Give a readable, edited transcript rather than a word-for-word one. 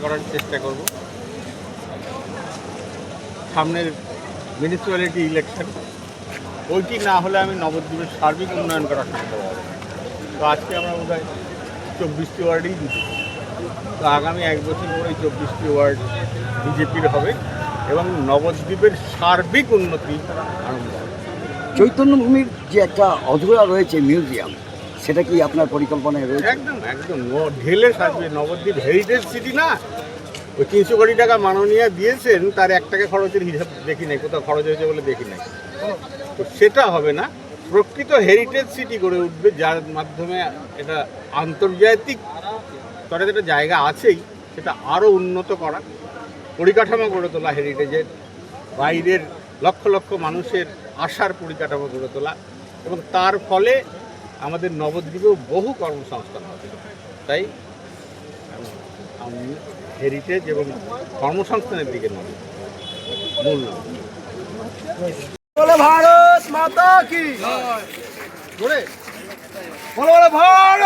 করার চেষ্টা করব। সামনের মিউনিসিপ্যালিটি ইলেকশন, ওইটি না হলে আমি নবদ্বীপের সার্বিক উন্নয়ন করা সম্ভব হবে না। তো আজকে আমরা বোধহয় 24টি ওয়ার্ডেই দিচ্ছি। তো আগামী 1 বছর পরে 24টি ওয়ার্ড বিজেপির হবে এবং নবদ্বীপের সার্বিক উন্নতি আরম্ভ হবে। চৈতন্যভূমির যে একটা অধুরা রয়েছে মিউজিয়াম, সেটা কি আপনার পরিকল্পনায় রয়েছে? একদম একদম ঢেলে সাজবে। নবদ্বীপ হেরিটেজ সিটি না, ওই 300 কোটি টাকা মাননীয়া দিয়েছেন, তার 1 টাকা খরচের হিসাব দেখি নাই, কোথাও খরচ হয়েছে বলে দেখি নাই। তো সেটা হবে না, প্রকৃত হেরিটেজ সিটি গড়ে উঠবে, যার মাধ্যমে এটা আন্তর্জাতিক স্তরে যেটা জায়গা আছেই সেটা আরও উন্নত করা, পরিকাঠামো গড়ে তোলা, হেরিটেজের বাইরের লক্ষ লক্ষ মানুষের আশার পরিকাঠামো গড়ে তোলা, এবং তার ফলে আমাদের নবদ্বীপেও বহু কর্মসংস্থান হবে। তাই আমি হেরিটেজ এবং কর্মসংস্থানের দিকে নয়, মূল নয়। বলে ভারত মাতা কি, বলে বলে ভারত।